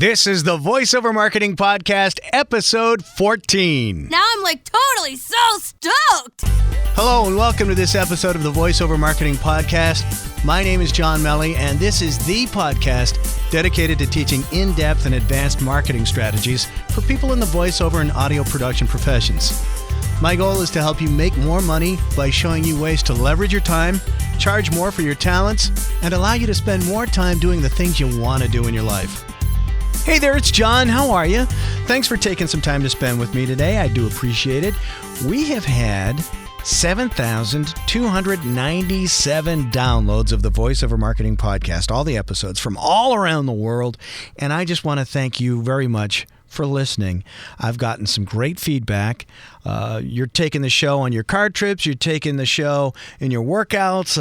This is the VoiceOver Marketing Podcast, episode 14. Now I'm totally so stoked. Hello and welcome to this episode of the VoiceOver Marketing Podcast. My name is John Melly, and this is the podcast dedicated to teaching in-depth and advanced marketing strategies for people in the voiceover and audio production professions. My goal is to help you make more money by showing you ways to leverage your time, charge more for your talents, and allow you to spend more time doing the things you want to do in your life. Hey there, it's John. How are you? Thanks for taking some time to spend with me today. I do appreciate it. We have had 7,297 downloads of the VoiceOver Marketing Podcast, all the episodes from all around the world, and I just want to thank you very much for listening. I've gotten some great feedback. You're taking the show on your car trips. You're taking the show in your workouts,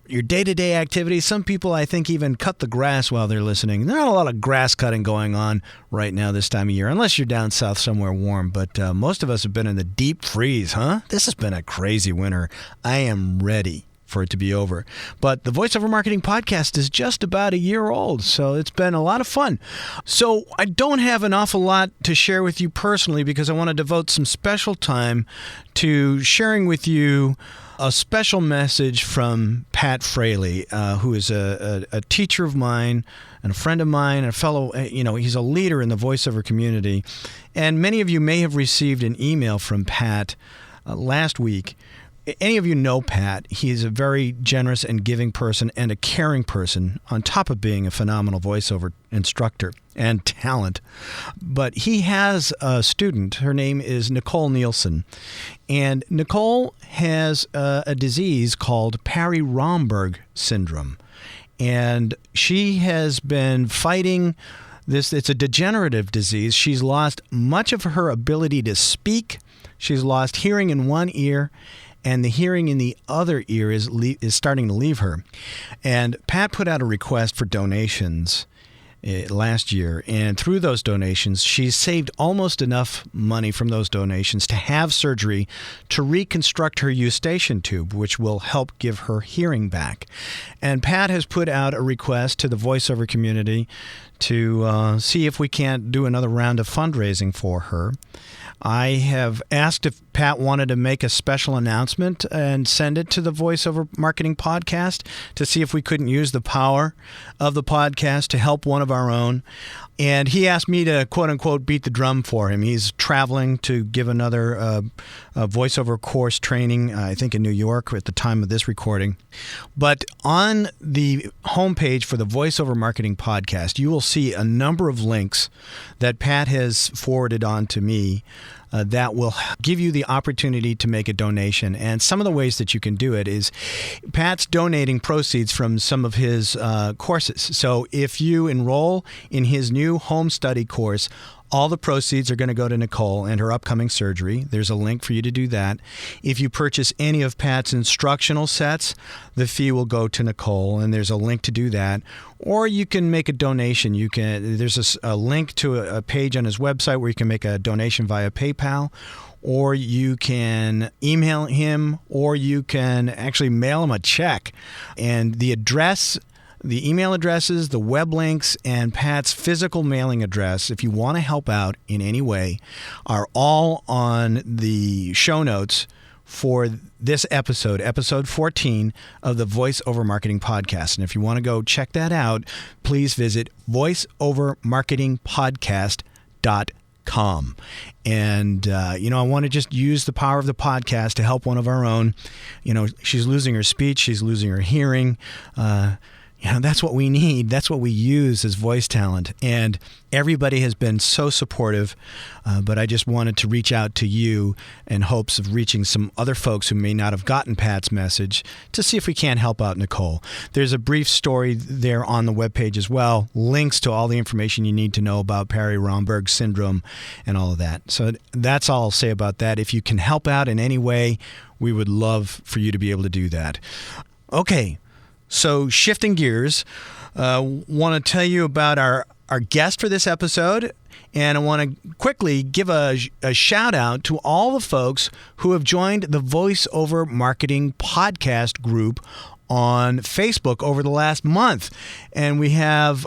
your day-to-day activities. Some people, I think, even cut the grass while they're listening. There's not a lot of grass cutting going on right now this time of year, unless you're down south somewhere warm. But most of us have been in the deep freeze, huh? This has been a crazy winter. I am ready for it to be over. But the VoiceOver Marketing Podcast is just about a year old, so it's been a lot of fun. So I don't have an awful lot to share with you personally because I want to devote some special time to sharing with you a special message from Pat Fraley, who is a teacher of mine and a friend of mine, and a fellow, he's a leader in the voiceover community. And many of you may have received an email from Pat last week. Any of you know Pat. He's a very generous and giving person and a caring person, on top of being a phenomenal voiceover instructor and talent. But he has a student. Her name is Nicole Nielsen. And Nicole has a disease called Parry-Romberg syndrome. And she has been fighting this. It's a degenerative disease. She's lost much of her ability to speak. She's lost hearing in one ear, and the hearing in the other ear is starting to leave her. And Pat put out a request for donations last year, and through those donations, she's saved almost enough money from those donations to have surgery to reconstruct her eustachian tube, which will help give her hearing back. And Pat has put out a request to the voiceover community to see if we can't do another round of fundraising for her. I have asked if Pat wanted to make a special announcement and send it to the VoiceOver Marketing Podcast to see if we couldn't use the power of the podcast to help one of our own. And he asked me to, quote-unquote, beat the drum for him. He's traveling to give another voiceover course training, I think in New York at the time of this recording. But on the homepage for the VoiceOver Marketing Podcast, you will see a number of links that Pat has forwarded on to me that will give you the opportunity to make a donation. And some of the ways that you can do it is Pat's donating proceeds from some of his courses. So if you enroll in his new home study course, all the proceeds are going to go to Nicole and her upcoming surgery. There's a link for you to do that. If you purchase any of Pat's instructional sets, the fee will go to Nicole, and there's a link to do that. Or you can make a donation. There's a link to a page on his website where you can make a donation via PayPal, or you can email him, or you can actually mail him a check. And the email addresses, the web links, and Pat's physical mailing address, if you want to help out in any way, are all on the show notes for this episode 14 of the VoiceOver Marketing Podcast. And if you want to go check that out, please visit voiceovermarketingpodcast.com. And, I want to just use the power of the podcast to help one of our own. She's losing her speech. She's losing her hearing. That's what we need. That's what we use as voice talent. And everybody has been so supportive, but I just wanted to reach out to you in hopes of reaching some other folks who may not have gotten Pat's message to see if we can't help out Nicole. There's a brief story there on the webpage as well, links to all the information you need to know about Parry-Romberg syndrome and all of that. So that's all I'll say about that. If you can help out in any way, we would love for you to be able to do that. Okay. So shifting gears, want to tell you about our guest for this episode, and I want to quickly give a shout out to all the folks who have joined the VoiceOver Marketing Podcast group on Facebook over the last month. And we have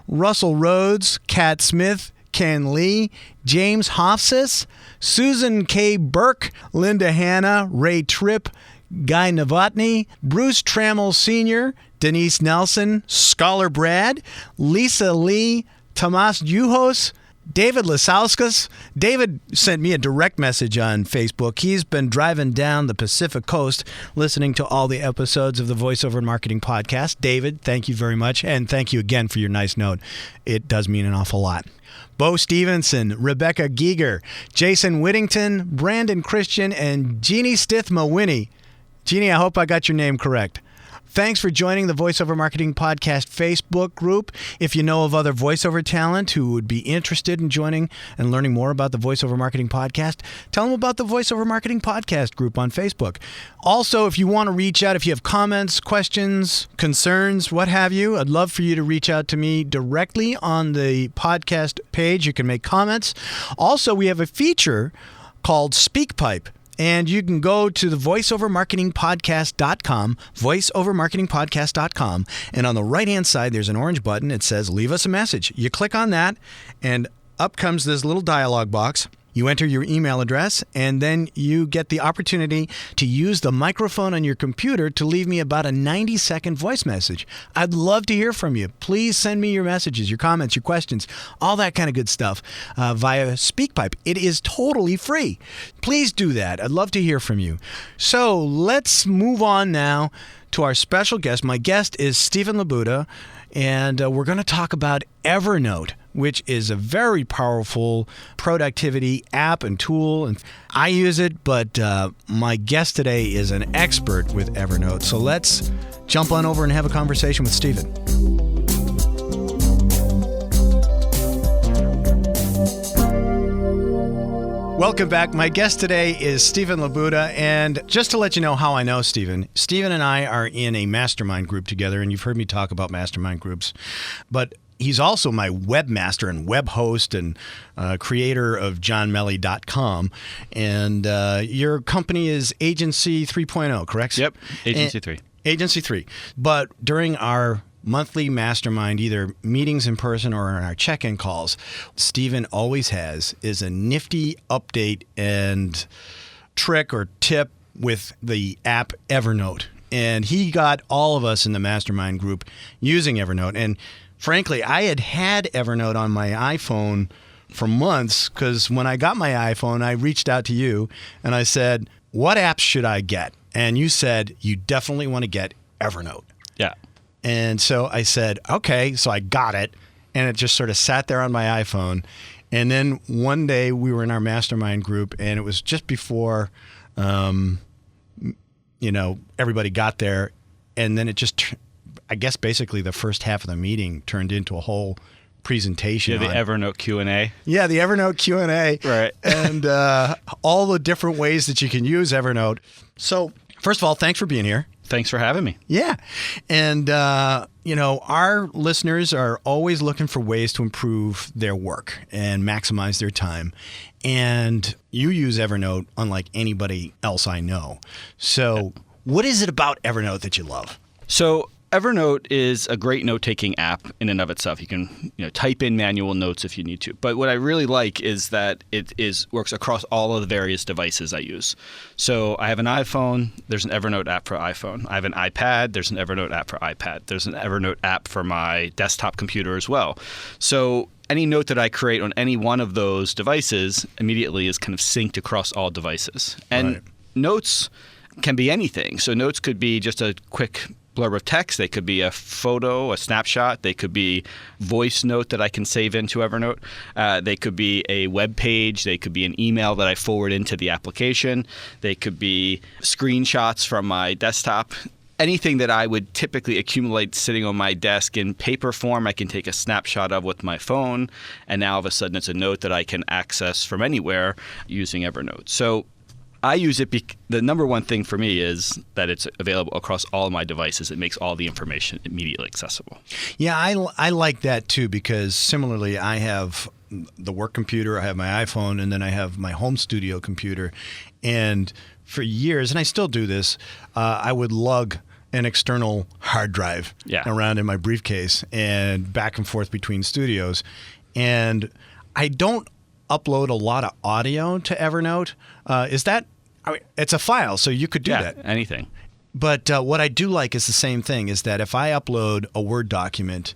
Russell Rhodes, Kat Smith, Ken Lee, James Hofsis, Susan K. Burke, Linda Hanna, Ray Tripp, Guy Novotny, Bruce Trammell Sr., Denise Nelson, Scholar Brad, Lisa Lee, Tomas Juhos, David Lasauskas. David sent me a direct message on Facebook. He's been driving down the Pacific Coast listening to all the episodes of the Voiceover Marketing Podcast. David, thank you very much. And thank you again for your nice note. It does mean an awful lot. Bo Stevenson, Rebecca Giger, Jason Whittington, Brandon Christian, and Jeannie Stithma-Winnie. Jeannie, I hope I got your name correct. Thanks for joining the Voiceover Marketing Podcast Facebook group. If you know of other voiceover talent who would be interested in joining and learning more about the Voiceover Marketing Podcast, tell them about the Voiceover Marketing Podcast group on Facebook. Also, if you want to reach out, if you have comments, questions, concerns, what have you, I'd love for you to reach out to me directly on the podcast page. You can make comments. Also, we have a feature called SpeakPipe. And you can go to the voiceovermarketingpodcast.com, voiceovermarketingpodcast.com, and on the right-hand side, there's an orange button. It says, leave us a message. You click on that, and up comes this little dialog box. You enter your email address, and then you get the opportunity to use the microphone on your computer to leave me about a 90-second voice message. I'd love to hear from you. Please send me your messages, your comments, your questions, all that kind of good stuff via SpeakPipe. It is totally free. Please do that. I'd love to hear from you. So let's move on now to our special guest. My guest is Stephen Labuda, and we're going to talk about Evernote, which is a very powerful productivity app and tool. And I use it, but my guest today is an expert with Evernote. So let's jump on over and have a conversation with Stephen. Welcome back. My guest today is Stephen Labuda, and just to let you know how I know Stephen and I are in a mastermind group together, and you've heard me talk about mastermind groups, but he's also my webmaster and web host and creator of johnmelly.com, and your company is Agency 3.0, correct? Yep, Agency 3. Agency 3. But during our monthly mastermind, either meetings in person or in our check-in calls, Stephen always has is a nifty update and trick or tip with the app Evernote. And he got all of us in the mastermind group using Evernote. And frankly, I had Evernote on my iPhone for months, because when I got my iPhone, I reached out to you and I said, what apps should I get? And you said, you definitely want to get Evernote. Yeah. And so I said, okay, so I got it, and it just sort of sat there on my iPhone. And then one day we were in our mastermind group, and it was just before, everybody got there. And then it just, I guess basically the first half of the meeting turned into a whole presentation. Yeah, the Evernote Q&A. Yeah, the Evernote Q&A. Right. And all the different ways that you can use Evernote. So first of all, thanks for being here. Thanks for having me. Yeah. And, our listeners are always looking for ways to improve their work and maximize their time. And you use Evernote unlike anybody else I know. So what is it about Evernote that you love? So Evernote is a great note-taking app in and of itself. You can type in manual notes if you need to. But what I really like is that it works across all of the various devices I use. So I have an iPhone. There's an Evernote app for iPhone. I have an iPad. There's an Evernote app for iPad. There's an Evernote app for my desktop computer as well. So any note that I create on any one of those devices immediately is kind of synced across all devices. And notes can be anything. So notes could be just a quick blurb of text. They could be a photo, a snapshot. They could be voice note that I can save into Evernote. They could be a web page. They could be an email that I forward into the application. They could be screenshots from my desktop. Anything that I would typically accumulate sitting on my desk in paper form, I can take a snapshot of with my phone, and now all of a sudden it's a note that I can access from anywhere using Evernote. So I use it. The number one thing for me is that it's available across all of my devices. It makes all the information immediately accessible. Yeah, I like that too, because similarly, I have the work computer, I have my iPhone, and then I have my home studio computer. And for years, and I still do this, I would lug an external hard drive around in my briefcase and back and forth between studios. And I don't upload a lot of audio to Evernote. It's a file, so you could do that. Anything. But what I do like is the same thing, is that if I upload a Word document,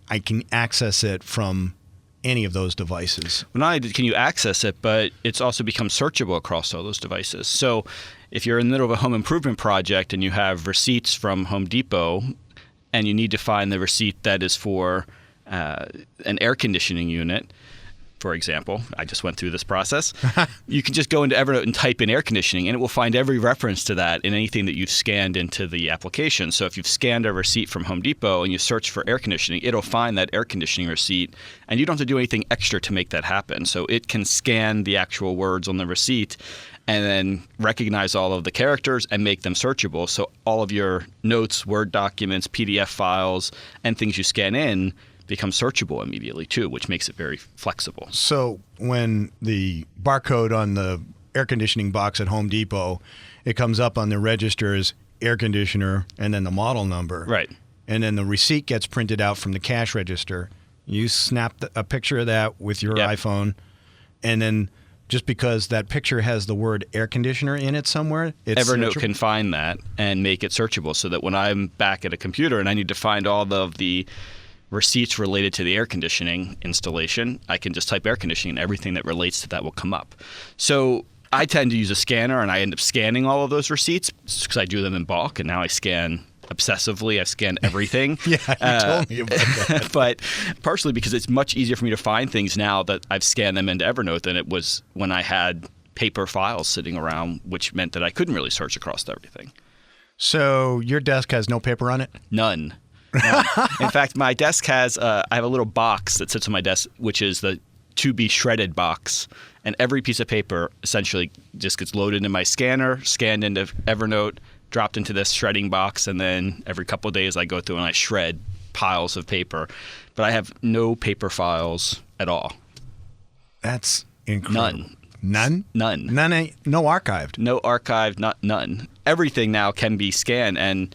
I can access it from any of those devices. Well, not only can you access it, but it's also become searchable across all those devices. So if you're in the middle of a home improvement project and you have receipts from Home Depot and you need to find the receipt that is for an air conditioning unit, for example, I just went through this process, you can just go into Evernote and type in air conditioning, and it will find every reference to that in anything that you've scanned into the application. So if you've scanned a receipt from Home Depot and you search for air conditioning, it'll find that air conditioning receipt, and you don't have to do anything extra to make that happen. So it can scan the actual words on the receipt and then recognize all of the characters and make them searchable. So all of your notes, Word documents, PDF files, and things you scan in become searchable immediately too, which makes it very flexible. So when the barcode on the air conditioning box at Home Depot, it comes up on the register as air conditioner and then the model number. Right. And then the receipt gets printed out from the cash register. You snap a picture of that with your iPhone, and then just because that picture has the word air conditioner in it somewhere, it's Evernote searchable. can find that and make it searchable, so that when I'm back at a computer and I need to find all of the receipts related to the air conditioning installation, I can just type air conditioning and everything that relates to that will come up. So I tend to use a scanner, and I end up scanning all of those receipts because I do them in bulk, and now I scan obsessively. I scan everything. Yeah, you told me about that. But partially because it's much easier for me to find things now that I've scanned them into Evernote than it was when I had paper files sitting around, which meant that I couldn't really search across everything. So your desk has no paper on it? None. In fact, my desk has I have a little box that sits on my desk, which is the to be shredded box, and every piece of paper essentially just gets loaded in my scanner, scanned into Evernote, dropped into this shredding box, and then every couple of days I go through and I shred piles of paper. But I have no paper files at all. That's incredible. None? None. No archived? No archived, none. Everything now can be scanned, and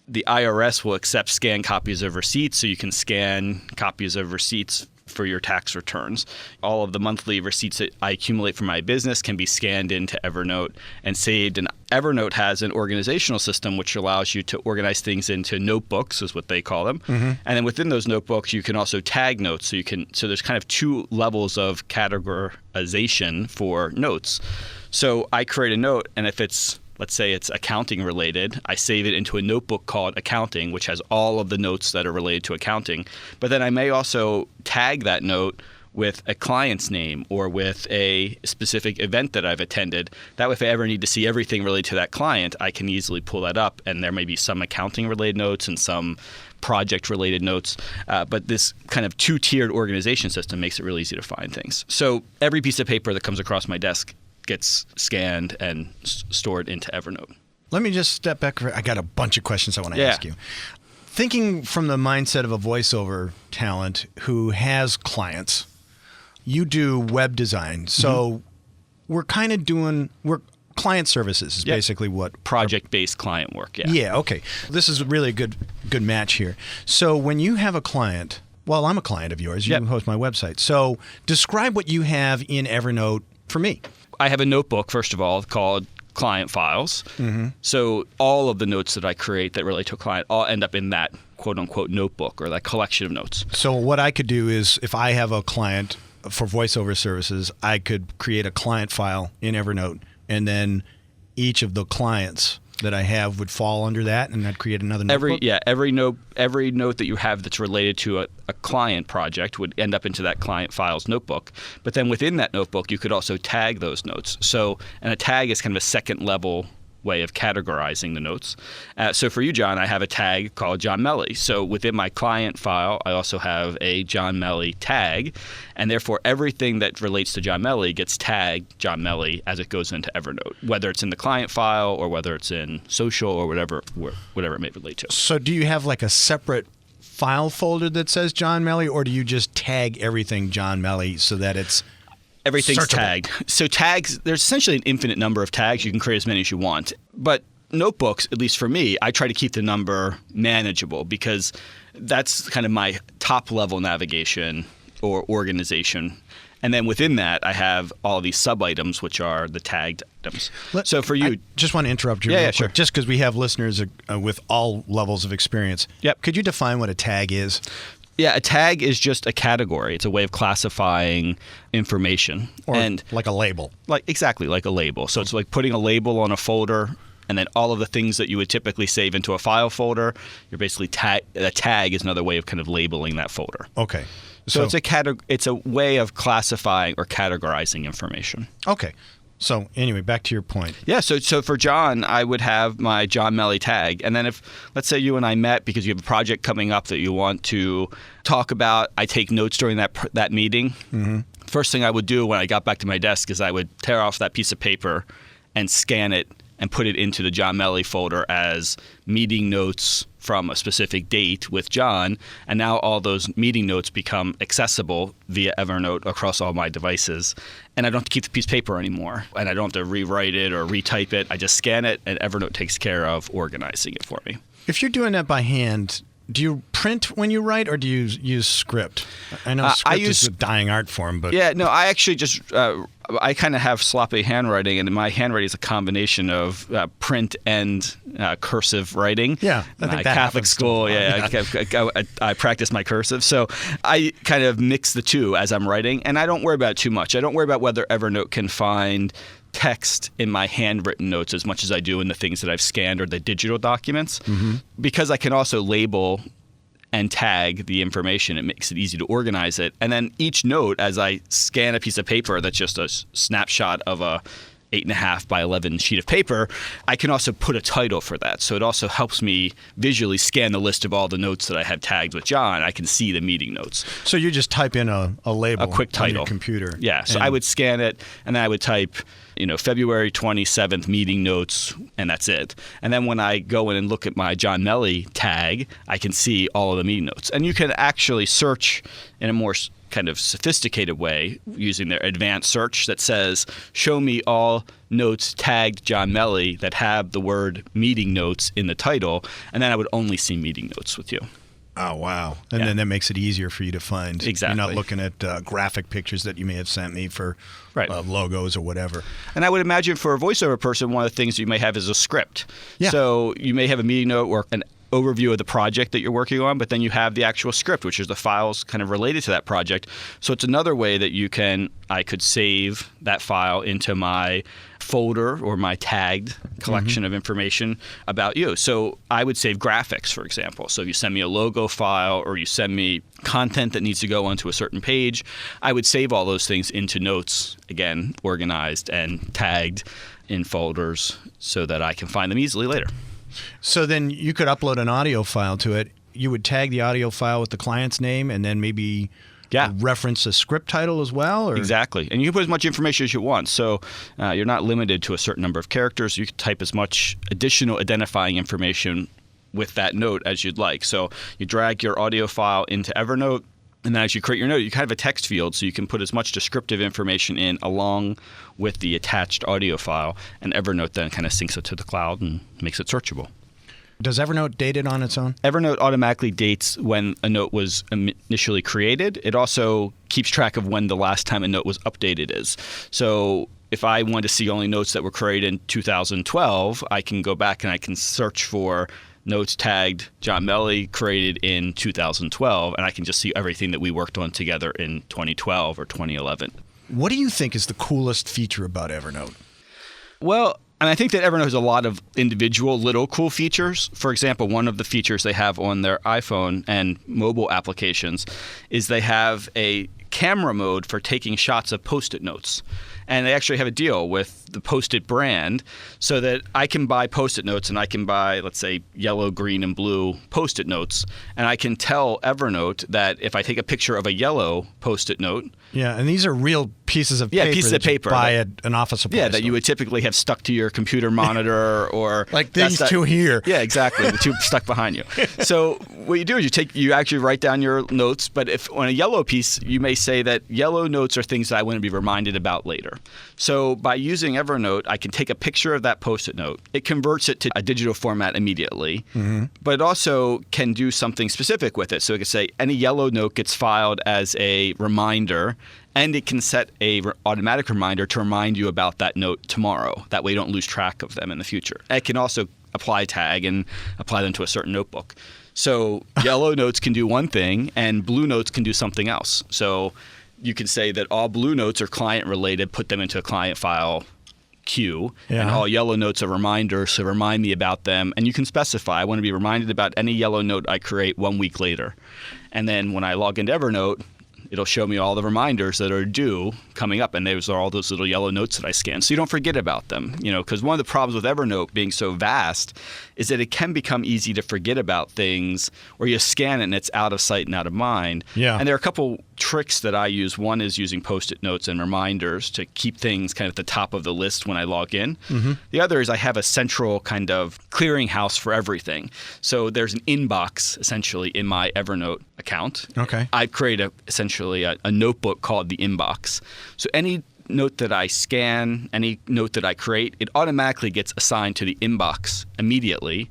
the IRS will accept scanned copies of receipts, so you can scan copies of receipts for your tax returns. All of the monthly receipts that I accumulate for my business can be scanned into Evernote and saved. And Evernote has an organizational system which allows you to organize things into notebooks, is what they call them. Mm-hmm. And then within those notebooks, you can also tag notes. So there's kind of two levels of categorization for notes. So I create a note, and if let's say it's accounting related, I save it into a notebook called accounting, which has all of the notes that are related to accounting. But then I may also tag that note with a client's name or with a specific event that I've attended. That way, if I ever need to see everything related to that client, I can easily pull that up, and there may be some accounting related notes and some project related notes. But this kind of two-tiered organization system makes it really easy to find things. So every piece of paper that comes across my desk gets scanned and stored into Evernote. Let me just step back. I got a bunch of questions I want to ask you. Thinking from the mindset of a voiceover talent who has clients, you do web design. So we're kind of we're client services is basically what. Project-based client work, Yeah, okay. This is really a good match here. So when you have a client, well, I'm a client of yours. You host my website. So describe what you have in Evernote for me. I have a notebook, first of all, called Client Files. Mm-hmm. So all of the notes that I create that relate to a client all end up in that quote-unquote notebook or that collection of notes. So what I could do is if I have a client for voiceover services, I could create a client file in Evernote, and then each of the clients that I have would fall under that, and I'd create another notebook? Every note that you have that's related to a client project would end up into that client files notebook. But then within that notebook, you could also tag those notes. And a tag is kind of a second level way of categorizing the notes. So for you, John, I have a tag called John Melly. So within my client file, I also have a John Melly tag, and therefore everything that relates to John Melly gets tagged John Melly as it goes into Evernote, whether it's in the client file or whether it's in social or whatever it may relate to. So do you have like a separate file folder that says John Melly, or do you just tag everything John Melly so that it's everything's searchable? Tagged. So tags, there's essentially an infinite number of tags. You can create as many as you want. But notebooks, at least for me, I try to keep the number manageable because that's kind of my top level navigation or organization. And then within that, I have all these sub-items, which are the tagged items. So for you... I just want to interrupt you real quick, sure. just because we have listeners with all levels of experience. Yep. Could you define what a tag is? Yeah, a tag is just a category. It's a way of classifying information. Or like a label. Exactly, like a label. So it's like putting a label on a folder, and then all of the things that you would typically save into a file folder, you're basically a tag is another way of kind of labeling that folder. Okay. So it's a way of classifying or categorizing information. Okay. So anyway, back to your point. Yeah, so for John, I would have my John Melly tag. And then if, let's say you and I met because you have a project coming up that you want to talk about, I take notes during that meeting. Mm-hmm. First thing I would do when I got back to my desk is I would tear off that piece of paper and scan it and put it into the John Melly folder as meeting notes from a specific date with John. And now all those meeting notes become accessible via Evernote across all my devices. And I don't have to keep the piece of paper anymore. And I don't have to rewrite it or retype it. I just scan it, and Evernote takes care of organizing it for me. If you're doing that by hand, do you print when you write, or do you use script? I know script is a dying art form, but... Yeah, no, I actually just... I kind of have sloppy handwriting, and my handwriting is a combination of print and cursive writing. Yeah, I think that Catholic school. I practice my cursive, so I kind of mix the two as I'm writing, and I don't worry about it too much. I don't worry about whether Evernote can find text in my handwritten notes as much as I do in the things that I've scanned or the digital documents, because I can also label and tag the information. It makes it easy to organize it. And then each note, as I scan a piece of paper that's just a snapshot of a 8.5 by 11 sheet of paper, I can also put a title for that. So it also helps me visually scan the list of all the notes that I have tagged with John. I can see the meeting notes. So you just type in a label, a quick title on your computer. Yeah. So I would scan it, and then I would type, February 27th meeting notes, and that's it. And then when I go in and look at my John Melly tag, I can see all of the meeting notes. And you can actually search in a more kind of sophisticated way using their advanced search that says, show me all notes tagged John Melly that have the word meeting notes in the title, and then I would only see meeting notes with you. Oh, wow. And then that makes it easier for you to find. Exactly. You're not looking at graphic pictures that you may have sent me for logos or whatever. And I would imagine for a voiceover person, one of the things you may have is a script. Yeah. So you may have a meeting note or an overview of the project that you're working on, but then you have the actual script, which is the files kind of related to that project. So it's another way that I could save that file into my folder or my tagged collection of information about you. So I would save graphics, for example. So if you send me a logo file or you send me content that needs to go onto a certain page, I would save all those things into notes, again, organized and tagged in folders so that I can find them easily later. So then you could upload an audio file to it. You would tag the audio file with the client's name and then maybe reference a script title as well? Or? Exactly. And you can put as much information as you want. So you're not limited to a certain number of characters. You can type as much additional identifying information with that note as you'd like. So you drag your audio file into Evernote, and then as you create your note, you kind of have a text field, so you can put as much descriptive information in along with the attached audio file, and Evernote then kind of syncs it to the cloud and makes it searchable. Does Evernote date it on its own? Evernote automatically dates when a note was initially created. It also keeps track of when the last time a note was updated is. So if I want to see only notes that were created in 2012, I can go back and I can search for notes tagged John Melly created in 2012, and I can just see everything that we worked on together in 2012 or 2011. What do you think is the coolest feature about Evernote? Well, and I think that Evernote has a lot of individual little cool features. For example, one of the features they have on their iPhone and mobile applications is they have a camera mode for taking shots of Post-it notes. And they actually have a deal with the Post-it brand so that I can buy Post-it notes, and I can buy, let's say, yellow, green, and blue Post-it notes. And I can tell Evernote that if I take a picture of a yellow Post-it note. Yeah, and these are real pieces of Yeah, paper pieces that of paper you buy that- at an office supply Yeah, that you store. would typically have stuck to your computer monitor or Like these two here. Yeah, exactly. The two stuck behind you. So what you do is you actually write down your notes, but if on a yellow piece, you may say that yellow notes are things that I want to be reminded about later. So by using Evernote, I can take a picture of that Post-it note. It converts it to a digital format immediately, but it also can do something specific with it. So it can say any yellow note gets filed as a reminder, and it can set a automatic reminder to remind you about that note tomorrow. That way you don't lose track of them in the future. It can also apply tag and apply them to a certain notebook. So yellow notes can do one thing, and blue notes can do something else. So you can say that all blue notes are client related, put them into a client file queue, and all yellow notes are reminders, so remind me about them. And you can specify, I want to be reminded about any yellow note I create 1 week later. And then when I log into Evernote, it'll show me all the reminders that are due coming up, and those are all those little yellow notes that I scan, so you don't forget about them. Because one of the problems with Evernote being so vast is that it can become easy to forget about things, or you scan it and it's out of sight and out of mind. Yeah. And there are a couple tricks that I use. One is using Post-it notes and reminders to keep things kind of at the top of the list when I log in. The other is I have a central kind of clearinghouse for everything. So there's an inbox essentially in my Evernote account. Okay. I've created essentially a notebook called the inbox. So any note that I scan, any note that I create, it automatically gets assigned to the inbox immediately.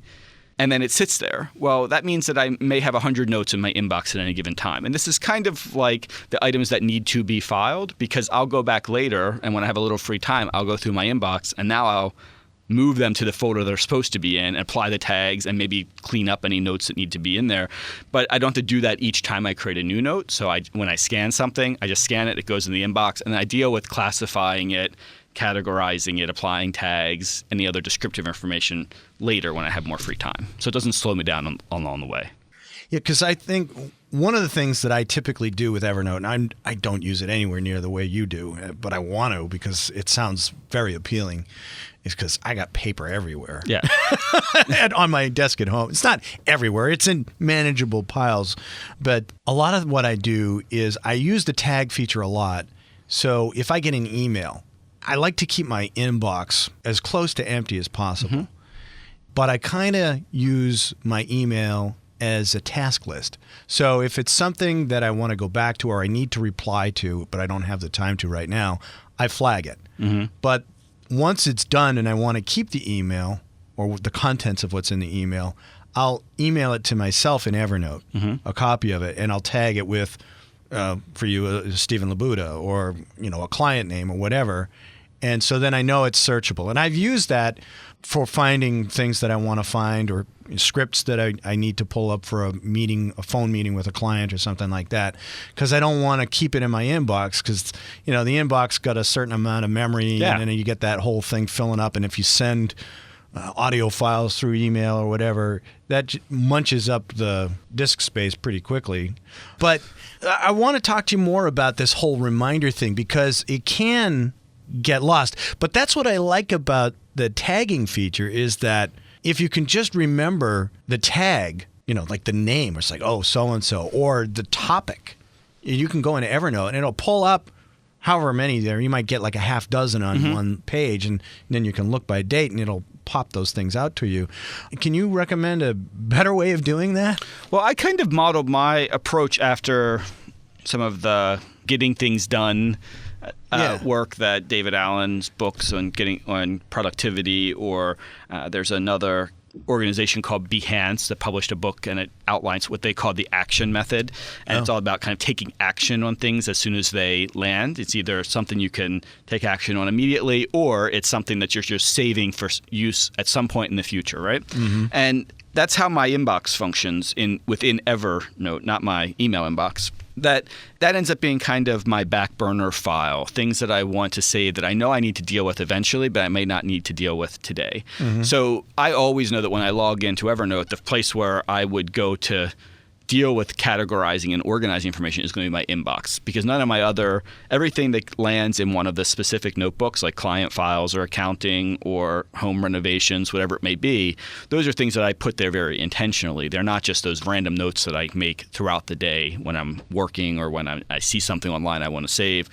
And then it sits there. Well, that means that I may have 100 notes in my inbox at any given time. And this is kind of like the items that need to be filed, because I'll go back later, and when I have a little free time, I'll go through my inbox, and now I'll move them to the folder they're supposed to be in, apply the tags, and maybe clean up any notes that need to be in there. But I don't have to do that each time I create a new note. So when I scan something, I just scan it, it goes in the inbox, and I deal with classifying it, categorizing it, applying tags, any other descriptive information later when I have more free time. So it doesn't slow me down along the way. Yeah, because I think one of the things that I typically do with Evernote, and I don't use it anywhere near the way you do, but I want to because it sounds very appealing, is because I got paper everywhere. Yeah. On my desk at home. It's not everywhere. It's in manageable piles. But a lot of what I do is I use the tag feature a lot. So if I get an email, I like to keep my inbox as close to empty as possible. But I kind of use my email as a task list. So if it's something that I want to go back to or I need to reply to, but I don't have the time to right now, I flag it. But once it's done and I want to keep the email or the contents of what's in the email, I'll email it to myself in Evernote, a copy of it, and I'll tag it with, for you, Stephen Labuda, or a client name or whatever. And so then I know it's searchable. And I've used that for finding things that I want to find, or scripts that I need to pull up for a phone meeting with a client or something like that, because I don't want to keep it in my inbox, because the inbox got a certain amount of memory, and then you get that whole thing filling up. And if you send audio files through email or whatever, that munches up the disk space pretty quickly. But I want to talk to you more about this whole reminder thing, because it can get lost. But that's what I like about the tagging feature, is that if you can just remember the tag, like the name, it's like, oh, so-and-so, or the topic, you can go into Evernote and it'll pull up however many there. You might get like a half dozen on one page, and then you can look by date and it'll pop those things out to you. Can you recommend a better way of doing that? Well, I kind of modeled my approach after some of the getting things done work that David Allen's books on productivity, or there's another organization called Behance that published a book, and it outlines what they call the action method. And it's all about kind of taking action on things as soon as they land. It's either something you can take action on immediately, or it's something that you're just saving for use at some point in the future, right? And that's how my inbox functions within Evernote, not my email inbox. That ends up being kind of my back burner file, things that I want to save that I know I need to deal with eventually, but I may not need to deal with today. So I always know that when I log into Evernote, the place where I would go to deal with categorizing and organizing information is going to be my inbox, because none of my everything that lands in one of the specific notebooks, like client files or accounting or home renovations, whatever it may be, those are things that I put there very intentionally. They're not just those random notes that I make throughout the day when I'm working or when I see something online I want to save.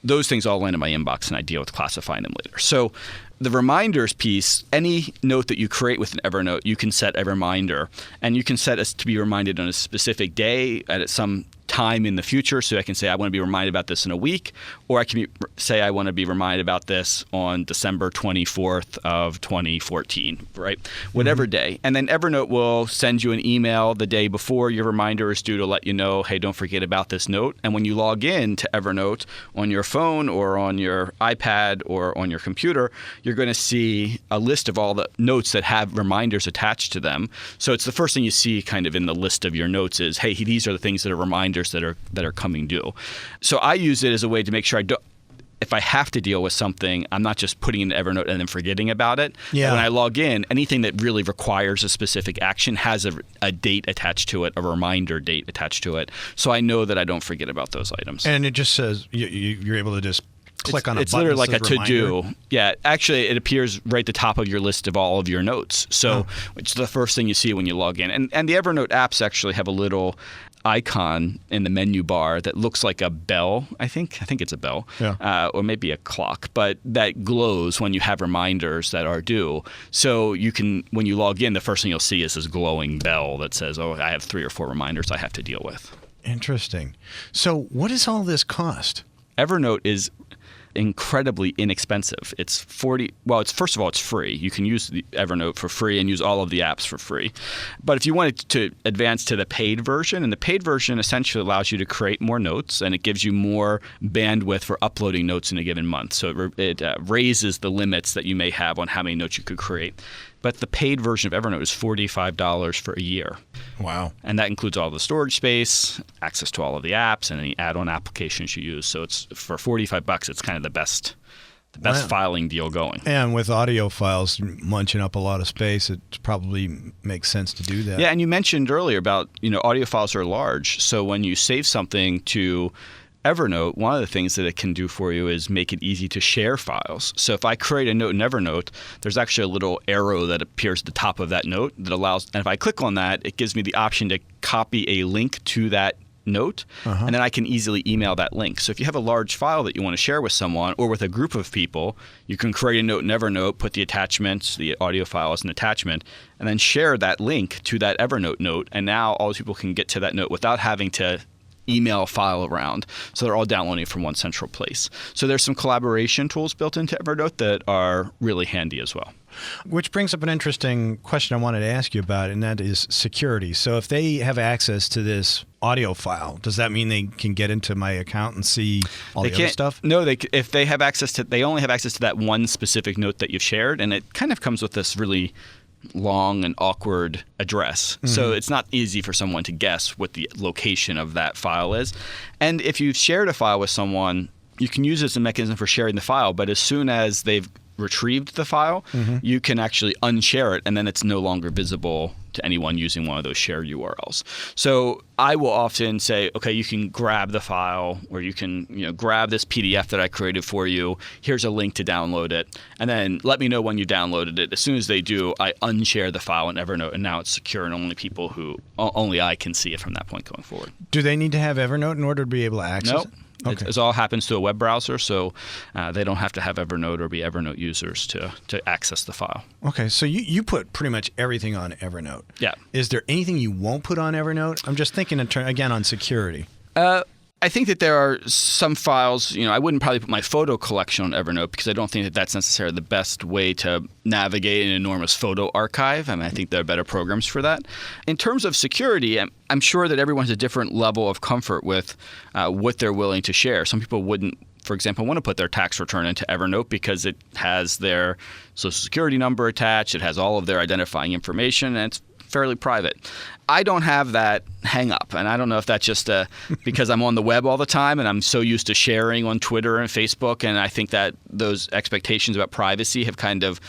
Those things all land in my inbox, and I deal with classifying them later. So the reminders piece, any note that you create with an Evernote, you can set a reminder, and you can set it to be reminded on a specific day at some time in the future. So I can say I want to be reminded about this in a week, or I can say I want to be reminded about this on December 24th of 2014, right? Whatever day. And then Evernote will send you an email the day before your reminder is due to let you know, hey, don't forget about this note. And when you log in to Evernote on your phone or on your iPad or on your computer, you're going to see a list of all the notes that have reminders attached to them. So it's the first thing you see kind of in the list of your notes is, hey, these are the things that are reminders that are coming due. So I use it as a way to make sure if I have to deal with something, I'm not just putting it in Evernote and then forgetting about it. Yeah. When I log in, anything that really requires a specific action has a date attached to it, a reminder date attached to it. So I know that I don't forget about those items. And it just says you're able to just click on a it's button. It's literally like a to-do. Yeah, actually, it appears right at the top of your list of all of your notes. So it's the first thing you see when you log in. And the Evernote apps actually have a little icon in the menu bar that looks like a bell. I think it's a bell, or maybe a clock, but that glows when you have reminders that are due. So you can, when you log in, the first thing you'll see is this glowing bell that says, "Oh, I have 3 or 4 reminders I have to deal with." Interesting. So what does all this cost? Evernote is incredibly inexpensive. It's first of all, it's free. You can use the Evernote for free and use all of the apps for free. But if you wanted to advance to the paid version, and the paid version essentially allows you to create more notes, and it gives you more bandwidth for uploading notes in a given month. So it raises the limits that you may have on how many notes you could create. But the paid version of Evernote is $45 for a year. Wow. And that includes all the storage space, access to all of the apps, and any add-on applications you use. So it's for $45, it's kind of the best filing deal going. And with audio files munching up a lot of space, it probably makes sense to do that. Yeah, and you mentioned earlier about, audio files are large. So when you save something to Evernote, one of the things that it can do for you is make it easy to share files. So if I create a note in Evernote, there's actually a little arrow that appears at the top of that note that allows, and if I click on that, it gives me the option to copy a link to that note, and then I can easily email that link. So if you have a large file that you want to share with someone or with a group of people, you can create a note in Evernote, put the attachments, the audio file as an attachment, and then share that link to that Evernote note. And now all those people can get to that note without having to email a file around. So they're all downloading from one central place. So there's some collaboration tools built into Evernote that are really handy as well. Which brings up an interesting question I wanted to ask you about, and that is security. So if they have access to this audio file, does that mean they can get into my account and see all the other stuff? No, if they have access to, they only have access to that one specific note that you've shared, and it kind of comes with this really long and awkward address. So it's not easy for someone to guess what the location of that file is. And if you've shared a file with someone, you can use it as a mechanism for sharing the file, but as soon as they've retrieved the file, you can actually unshare it, and then it's no longer visible to anyone using one of those shared URLs. So I will often say, okay, you can grab the file, or you can grab this PDF that I created for you. Here's a link to download it, and then let me know when you downloaded it. As soon as they do, I unshare the file in Evernote, and now it's secure, and only I can see it from that point going forward. Do they need to have Evernote in order to be able to access it? Okay. It all happens to a web browser, so they don't have to have Evernote or be Evernote users to access the file. Okay, so you put pretty much everything on Evernote. Yeah. Is there anything you won't put on Evernote? I'm just thinking again on security. I think that there are some files, I wouldn't probably put my photo collection on Evernote because I don't think that that's necessarily the best way to navigate an enormous photo archive. I think there are better programs for that. In terms of security, I'm sure that everyone has a different level of comfort with what they're willing to share. Some people wouldn't, for example, want to put their tax return into Evernote because it has their social security number attached, it has all of their identifying information, and it's fairly private. I don't have that hang up, and I don't know if that's just because I'm on the web all the time and I'm so used to sharing on Twitter and Facebook, and I think that those expectations about privacy have kind of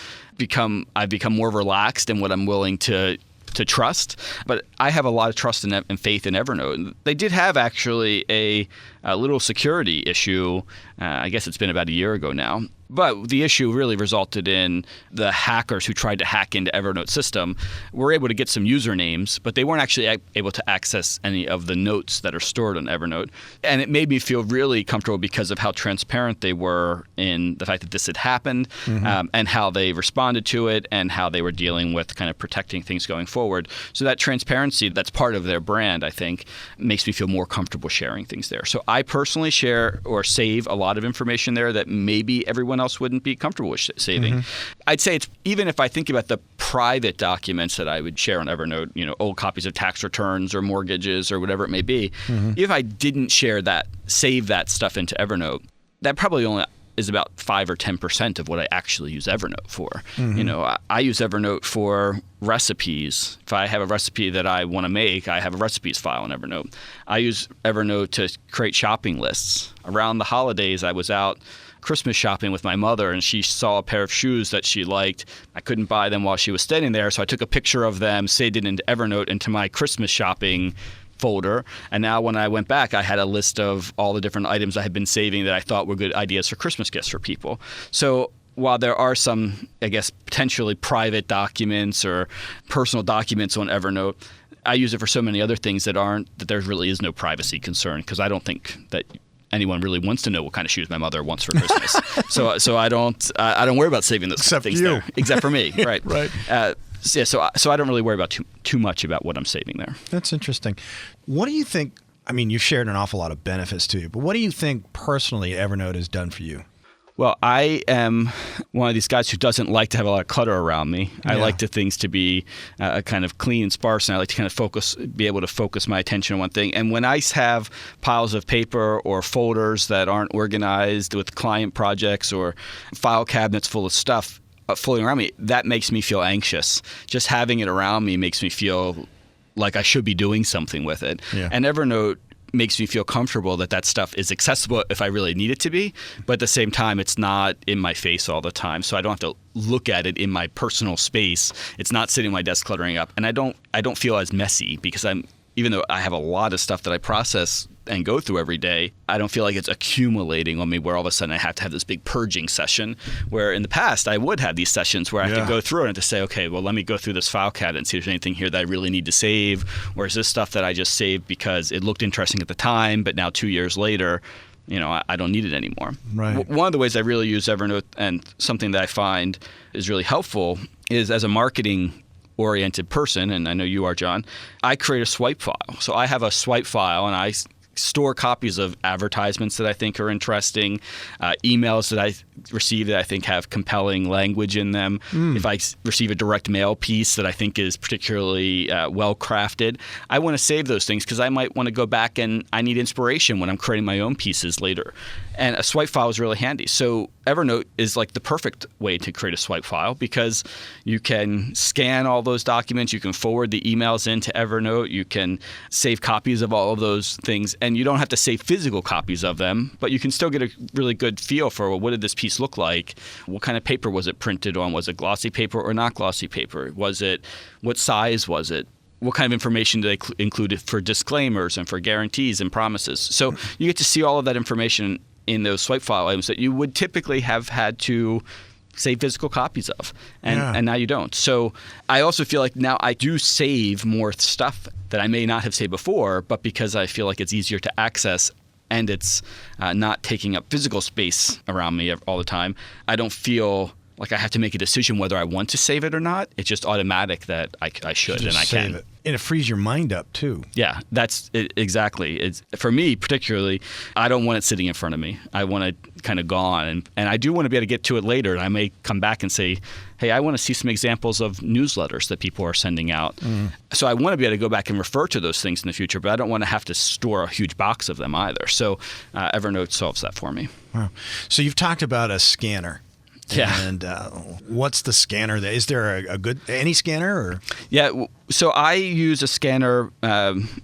I've become more relaxed in what I'm willing to to trust. But I have a lot of trust and faith in Evernote. They did have actually a little security issue. I guess it's been about a year ago now. But the issue really resulted in the hackers who tried to hack into Evernote system were able to get some usernames, but they weren't actually able to access any of the notes that are stored on Evernote. And it made me feel really comfortable because of how transparent they were in the fact that this had happened, and how they responded to it and how they were dealing with kind of protecting things going forward. So that transparency that's part of their brand, I think, makes me feel more comfortable sharing things there. So I personally share or save a lot of information there that maybe everyone else wouldn't be comfortable with saving. I'd say it's, even if I think about the private documents that I would share on Evernote, old copies of tax returns or mortgages or whatever it may be, if I didn't save that stuff into Evernote, that probably only is about 5 or 10% of what I actually use Evernote for. I use Evernote for recipes. If I have a recipe that I want to make, I have a recipes file in Evernote. I use Evernote to create shopping lists. Around the holidays, I was out Christmas shopping with my mother, and she saw a pair of shoes that she liked. I couldn't buy them while she was standing there, so I took a picture of them, saved it into Evernote into my Christmas shopping folder. And now when I went back, I had a list of all the different items I had been saving that I thought were good ideas for Christmas gifts for people. So while there are some, I guess, potentially private documents or personal documents on Evernote, I use it for so many other things that there really is no privacy concern, because I don't think that anyone really wants to know what kind of shoes my mother wants for Christmas. so I don't worry about saving those Except things for you. there. Except for me, right? Right. So I don't really worry about too much about what I'm saving there. That's interesting. What do you think? I mean, you've shared an awful lot of benefits to you, but what do you think personally Evernote has done for you? Well, I am one of these guys who doesn't like to have a lot of clutter around me. I like things to be kind of clean and sparse, and I like to kind of be able to focus my attention on one thing. And when I have piles of paper or folders that aren't organized with client projects or file cabinets full of stuff floating around me, that makes me feel anxious. Just having it around me makes me feel like I should be doing something with it. Yeah. And Evernote makes me feel comfortable that stuff is accessible if I really need it to be, but at the same time, it's not in my face all the time, so I don't have to look at it in my personal space. It's not sitting on my desk cluttering up, and I don't feel as messy because even though I have a lot of stuff that I process and go through every day, I don't feel like it's accumulating on me where all of a sudden I have to have this big purging session, where in the past I would have these sessions where I have to go through it and to say, okay, well, let me go through this file cabinet and see if there's anything here that I really need to save, or is this stuff that I just saved because it looked interesting at the time, but now 2 years later, I don't need it anymore. Right. One of the ways I really use Evernote, and something that I find is really helpful, is as a marketing-oriented person, and I know you are, John, I create a swipe file. So I have a swipe file, and I store copies of advertisements that I think are interesting, emails that I receive that I think have compelling language in them. If I receive a direct mail piece that I think is particularly well crafted, I want to save those things because I might want to go back and I need inspiration when I'm creating my own pieces later. And a swipe file is really handy. So Evernote is like the perfect way to create a swipe file because you can scan all those documents, you can forward the emails into Evernote, you can save copies of all of those things, and you don't have to save physical copies of them, but you can still get a really good feel for, well, what did this piece look like? What kind of paper was it printed on? Was it glossy paper or not glossy paper? What size was it? What kind of information do they include for disclaimers and for guarantees and promises? So you get to see all of that information in those swipe file items that you would typically have had to save physical copies of, and now you don't. So I also feel like now I do save more stuff that I may not have saved before, but because I feel like it's easier to access and it's not taking up physical space around me all the time, I don't feel like I have to make a decision whether I want to save it or not. It's just automatic that I should and I can. It. And it frees your mind up too. Yeah, that's it, exactly. It's, for me particularly, I don't want it sitting in front of me. I want it kind of gone. And I do want to be able to get to it later. And I may come back and say, hey, I want to see some examples of newsletters that people are sending out. So I want to be able to go back and refer to those things in the future, but I don't want to have to store a huge box of them either. So Evernote solves that for me. Wow. So you've talked about a scanner. Yeah. And what's the scanner? Is there any scanner? Or? Yeah. So I use a scanner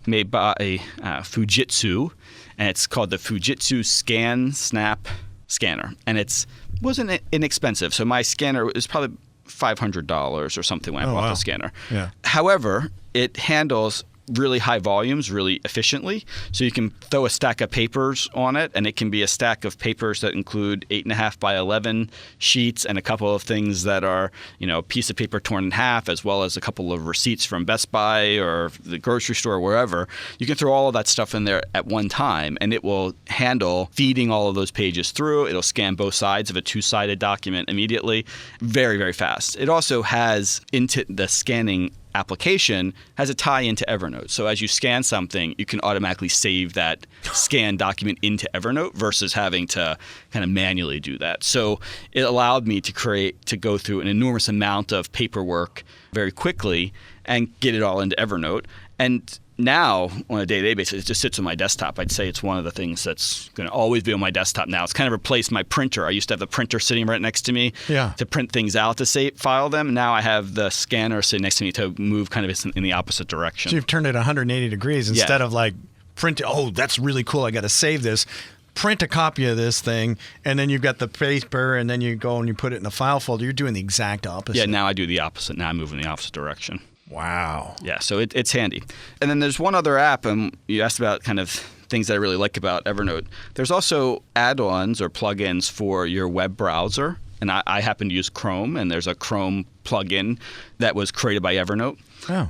made by Fujitsu, and it's called the Fujitsu Scan Snap Scanner. And it wasn't inexpensive. So my scanner is probably $500 or something when I bought the scanner. Yeah. However, it handles really high volumes really efficiently. So you can throw a stack of papers on it, and it can be a stack of papers that include 8.5 by 11 sheets and a couple of things that are, a piece of paper torn in half, as well as a couple of receipts from Best Buy or the grocery store, wherever. You can throw all of that stuff in there at one time, and it will handle feeding all of those pages through. It'll scan both sides of a two-sided document immediately. Very, very fast. It also has, into the scanning application, has a tie into Evernote. So as you scan something, you can automatically save that scanned document into Evernote versus having to kind of manually do that. So it allowed me to go through an enormous amount of paperwork very quickly and get it all into Evernote. And now, on a day-to-day basis, it just sits on my desktop. I'd say it's one of the things that's going to always be on my desktop now. It's kind of replaced my printer. I used to have the printer sitting right next to me to print things out to file them. Now I have the scanner sitting next to me to move kind of in the opposite direction. So you've turned it 180 degrees instead of like print. Oh, that's really cool. I got to save this. Print a copy of this thing, and then you've got the paper, and then you go and you put it in a file folder. You're doing the exact opposite. Yeah, now I do the opposite. Now I move in the opposite direction. Wow. Yeah, so it's handy. And then there's one other app, and you asked about kind of things that I really like about Evernote. There's also add-ons or plugins for your web browser, and I happen to use Chrome, and there's a Chrome plugin that was created by Evernote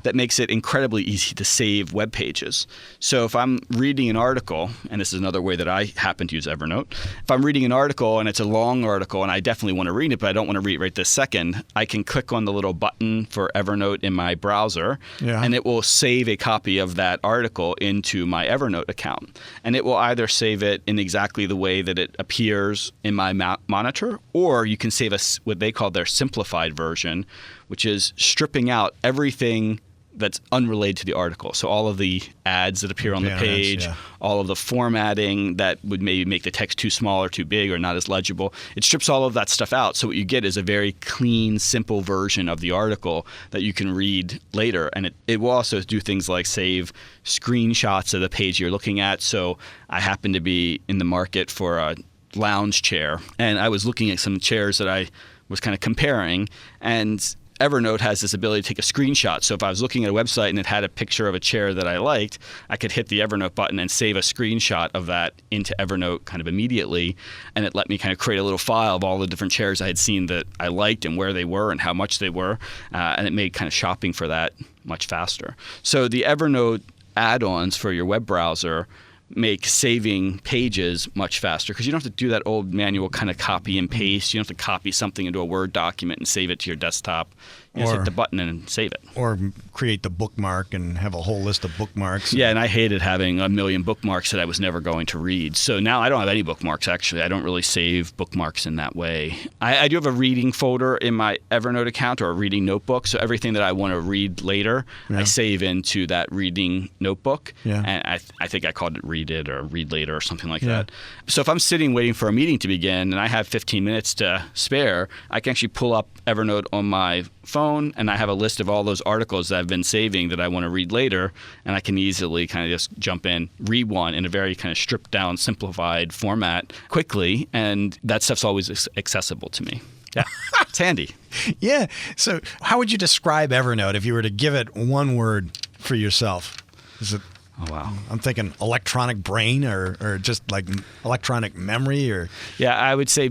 that makes it incredibly easy to save web pages. So if I'm reading an article, and this is another way that I happen to use Evernote, if I'm reading an article and it's a long article and I definitely want to read it, but I don't want to read it right this second, I can click on the little button for Evernote in my browser, and it will save a copy of that article into my Evernote account. And it will either save it in exactly the way that it appears in my monitor, or you can save what they call their simplified version, which is stripping out everything that's unrelated to the article. So all of the ads that appear on the page, all of the formatting that would maybe make the text too small or too big or not as legible. It strips all of that stuff out. So what you get is a very clean, simple version of the article that you can read later. And it will also do things like save screenshots of the page you're looking at. So I happen to be in the market for a lounge chair, and I was looking at some chairs that I was kind of comparing, and Evernote has this ability to take a screenshot. So if I was looking at a website and it had a picture of a chair that I liked, I could hit the Evernote button and save a screenshot of that into Evernote kind of immediately. And it let me kind of create a little file of all the different chairs I had seen that I liked and where they were and how much they were. And it made kind of shopping for that much faster. So the Evernote add-ons for your web browser make saving pages much faster because you don't have to do that old manual kind of copy and paste. You don't have to copy something into a Word document and save it to your desktop. You just hit the button and save it. Or create the bookmark and have a whole list of bookmarks. Yeah, and I hated having a million bookmarks that I was never going to read. So now I don't have any bookmarks, actually. I don't really save bookmarks in that way. I do have a reading folder in my Evernote account, or a reading notebook. So everything that I want to read later, I save into that reading notebook. Yeah. And I think I called it Read It or Read Later or something like that. So if I'm sitting waiting for a meeting to begin and I have 15 minutes to spare, I can actually pull up Evernote on my phone, and I have a list of all those articles that I've been saving that I want to read later, and I can easily kind of just jump in, read one in a very kind of stripped down, simplified format quickly, and that stuff's always accessible to me. Yeah, it's handy. Yeah. So how would you describe Evernote if you were to give it one word for yourself? Is it? Oh, wow. I'm thinking electronic brain or just like electronic memory or... Yeah, I would say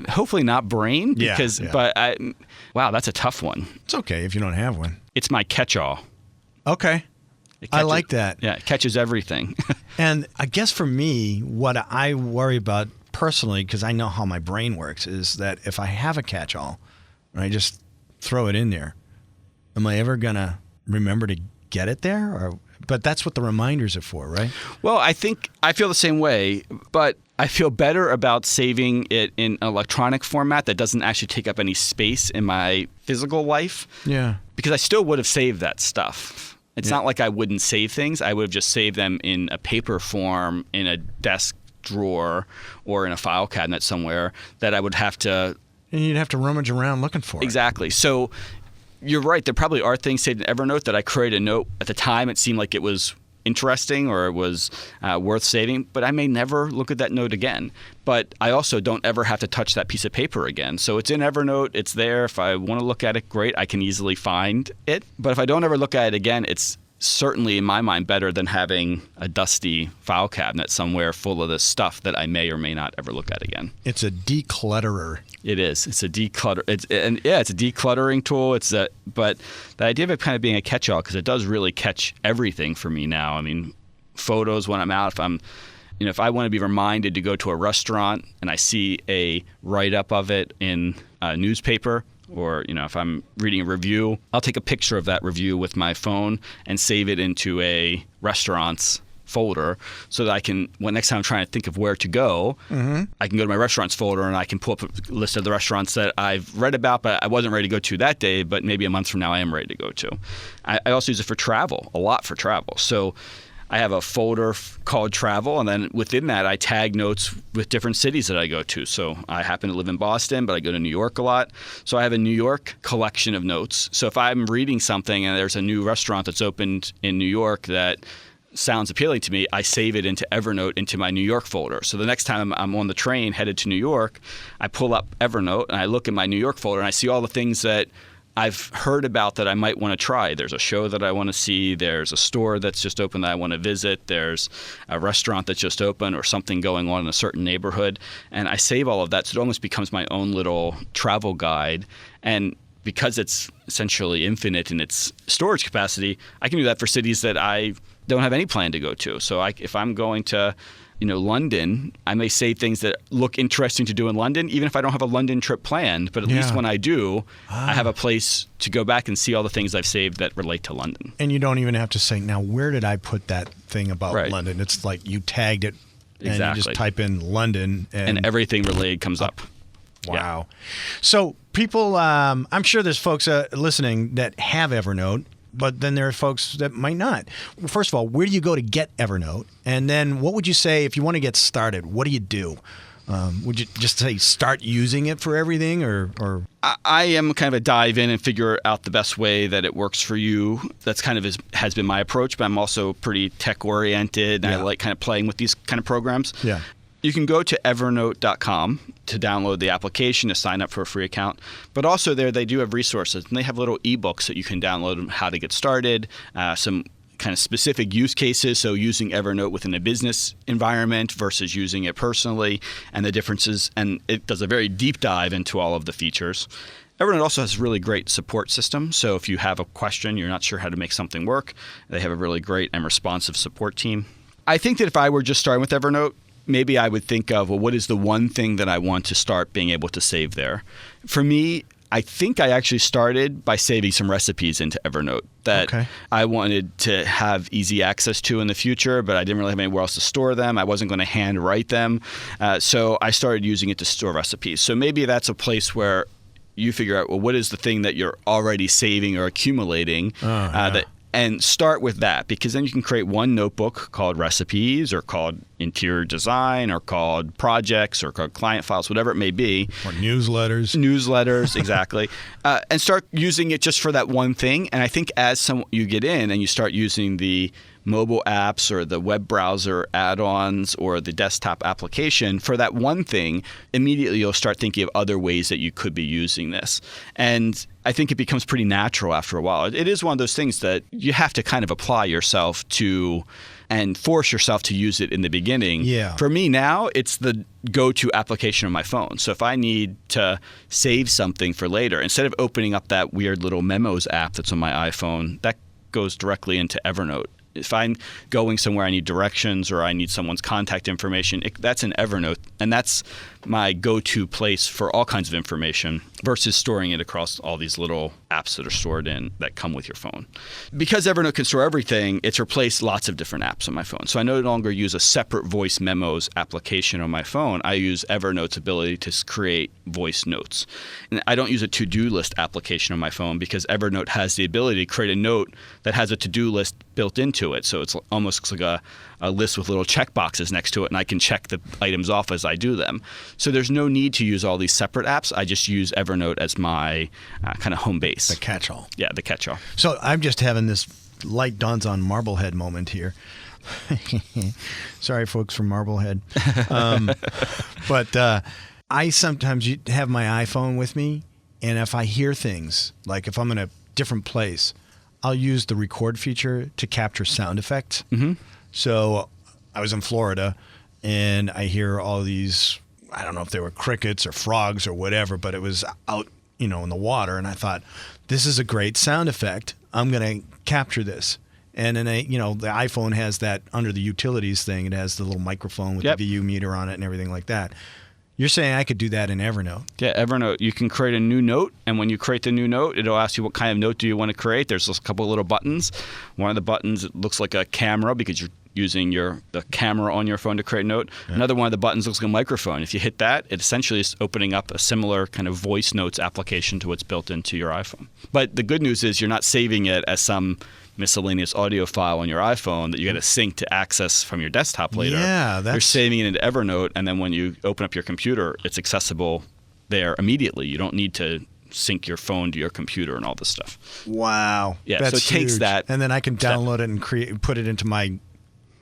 hopefully not brain because, but wow, that's a tough one. It's okay if you don't have one. It's my catch-all. Okay. I like that. Yeah, it catches everything. And I guess for me, what I worry about personally, because I know how my brain works, is that if I have a catch-all and I just throw it in there, am I ever going to remember to get it there? But that's what the reminders are for, right? Well, I think I feel the same way, but I feel better about saving it in an electronic format that doesn't actually take up any space in my physical life. Yeah. Because I still would have saved that stuff. It's not like I wouldn't save things. I would have just saved them in a paper form, in a desk drawer, or in a file cabinet somewhere that I would have to... And you'd have to rummage around looking for it. Exactly. So... You're right. There probably are things saved in Evernote that I created a note. At the time, it seemed like it was interesting or it was worth saving, but I may never look at that note again. But I also don't ever have to touch that piece of paper again. So it's in Evernote. It's there. If I want to look at it, great. I can easily find it. But if I don't ever look at it again, it's certainly in my mind better than having a dusty file cabinet somewhere full of this stuff that I may or may not ever look at again. It's a declutterer. It is. It's a declutter. It's a decluttering tool. But the idea of it kind of being a catch-all, because it does really catch everything for me now. I mean, photos when I'm out. If I want to be reminded to go to a restaurant and I see a write-up of it in a newspaper, or if I'm reading a review, I'll take a picture of that review with my phone and save it into a restaurant's folder so that I can, next time I'm trying to think of where to go, I can go to my restaurants folder and I can pull up a list of the restaurants that I've read about but I wasn't ready to go to that day, but maybe a month from now I am ready to go to. I also use it for travel, a lot for travel. So I have a folder called Travel, and then within that I tag notes with different cities that I go to. So I happen to live in Boston, but I go to New York a lot. So I have a New York collection of notes. So if I'm reading something and there's a new restaurant that's opened in New York that sounds appealing to me, I save it into Evernote into my New York folder. So the next time I'm on the train headed to New York, I pull up Evernote and I look in my New York folder and I see all the things that I've heard about that I might want to try. There's a show that I want to see. There's a store that's just open that I want to visit. There's a restaurant that's just open or something going on in a certain neighborhood. And I save all of that, so it almost becomes my own little travel guide. And because it's essentially infinite in its storage capacity, I can do that for cities that I don't have any plan to go to. So if I'm going to London, I may say things that look interesting to do in London, even if I don't have a London trip planned. But at least when I do, I have a place to go back and see all the things I've saved that relate to London. And you don't even have to say, now, where did I put that thing about London? It's like you tagged it and you just type in London. And everything related comes up. Wow. Yeah. So people, I'm sure there's folks listening that have Evernote, but then there are folks that might not. First of all, where do you go to get Evernote? And then what would you say if you want to get started? What do you do? Would you just say start using it for everything, or? I am kind of a dive in and figure out the best way that it works for you. That's kind of has been my approach, but I'm also pretty tech oriented. And I like kind of playing with these kind of programs. Yeah. You can go to evernote.com to download the application, to sign up for a free account. But also there they do have resources, and they have little ebooks that you can download on how to get started, some kind of specific use cases, so using Evernote within a business environment versus using it personally, and the differences. And it does a very deep dive into all of the features. Evernote also has a really great support system. So if you have a question, you're not sure how to make something work, they have a really great and responsive support team. I think that if I were just starting with Evernote, maybe I would think of, well, what is the one thing that I want to start being able to save there? For me, I think I actually started by saving some recipes into Evernote that I wanted to have easy access to in the future, but I didn't really have anywhere else to store them. I wasn't going to hand write them. So I started using it to store recipes. So maybe that's a place where you figure out, well, what is the thing that you're already saving or accumulating and start with that, because then you can create one notebook called recipes or called interior design or called projects or called client files, whatever it may be. Or newsletters. Newsletters, exactly. And start using it just for that one thing. And I think as you get in and you start using the mobile apps or the web browser add-ons or the desktop application for that one thing, immediately you'll start thinking of other ways that you could be using this. And I think it becomes pretty natural after a while. It is one of those things that you have to kind of apply yourself to and force yourself to use it in the beginning. Yeah. For me now, it's the go-to application on my phone. So if I need to save something for later, instead of opening up that weird little memos app that's on my iPhone, that goes directly into Evernote. If I'm going somewhere, I need directions or I need someone's contact information, that's in Evernote. And that's my go-to place for all kinds of information versus storing it across all these little apps that are stored in that come with your phone. Because Evernote can store everything, it's replaced lots of different apps on my phone. So I no longer use a separate voice memos application on my phone. I use Evernote's ability to create voice notes. And I don't use a to-do list application on my phone because Evernote has the ability to create a note that has a to-do list built into it. So it's almost like a list with little check boxes next to it, and I can check the items off as I do them. So there's no need to use all these separate apps. I just use Evernote as my kind of home base. The catch-all. Yeah, the catch-all. So I'm just having this light dawns on Marblehead moment here. Sorry, folks from Marblehead. But I sometimes have my iPhone with me, and if I hear things, like if I'm in a different place, I'll use the record feature to capture sound effects. Mm-hmm. So I was in Florida, and I hear all these, I don't know if they were crickets or frogs or whatever, but it was out, in the water, and I thought, this is a great sound effect. I'm going to capture this. And then, the iPhone has that under the utilities thing. It has the little microphone with the VU meter on it and everything like that. You're saying I could do that in Evernote? Yeah, Evernote. You can create a new note, and when you create the new note, it'll ask you what kind of note do you want to create. There's a couple of little buttons. One of the buttons, it looks like a camera because you're using the camera on your phone to create a note. Yeah. Another one of the buttons looks like a microphone. If you hit that, it essentially is opening up a similar kind of voice notes application to what's built into your iPhone. But the good news is you're not saving it as some miscellaneous audio file on your iPhone that you got to sync to access from your desktop later. Yeah, You're saving it into Evernote, and then when you open up your computer, it's accessible there immediately. You don't need to sync your phone to your computer and all this stuff. Wow. Yeah, that's so it takes huge. that. And then I can download it and put it into my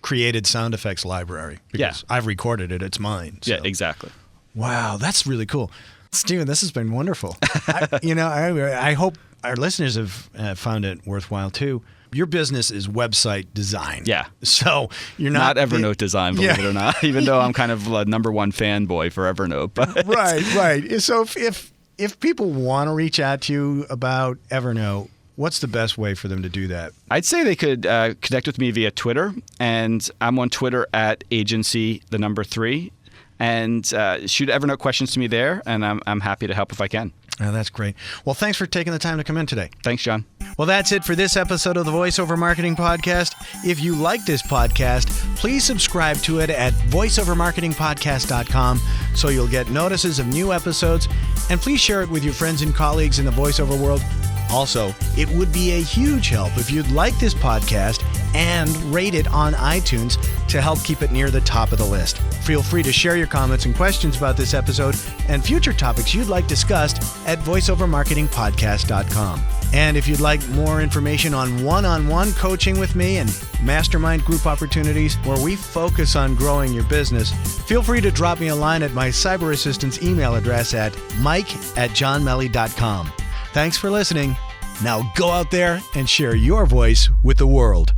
created sound effects library because I've recorded it. It's mine. So. Yeah, exactly. Wow, that's really cool. Steven, this has been wonderful. I hope our listeners have found it worthwhile too. Your business is website design. Yeah. So you're not Evernote design, believe it or not, even though I'm kind of a number one fanboy for Evernote. But Right. So if people want to reach out to you about Evernote, what's the best way for them to do that? I'd say they could connect with me via Twitter, and I'm on Twitter at agency3, and shoot Evernote questions to me there, and I'm happy to help if I can. Oh, that's great. Well, thanks for taking the time to come in today. Thanks, John. Well, that's it for this episode of the VoiceOver Marketing Podcast. If you like this podcast, please subscribe to it at voiceovermarketingpodcast.com so you'll get notices of new episodes, and please share it with your friends and colleagues in the voiceover world. Also, it would be a huge help if you'd like this podcast and rate it on iTunes to help keep it near the top of the list. Feel free to share your comments and questions about this episode and future topics you'd like discussed at voiceovermarketingpodcast.com. And if you'd like more information on one-on-one coaching with me and mastermind group opportunities where we focus on growing your business, feel free to drop me a line at my cyber assistant's email address at mike@johnmelly.com. Thanks for listening. Now go out there and share your voice with the world.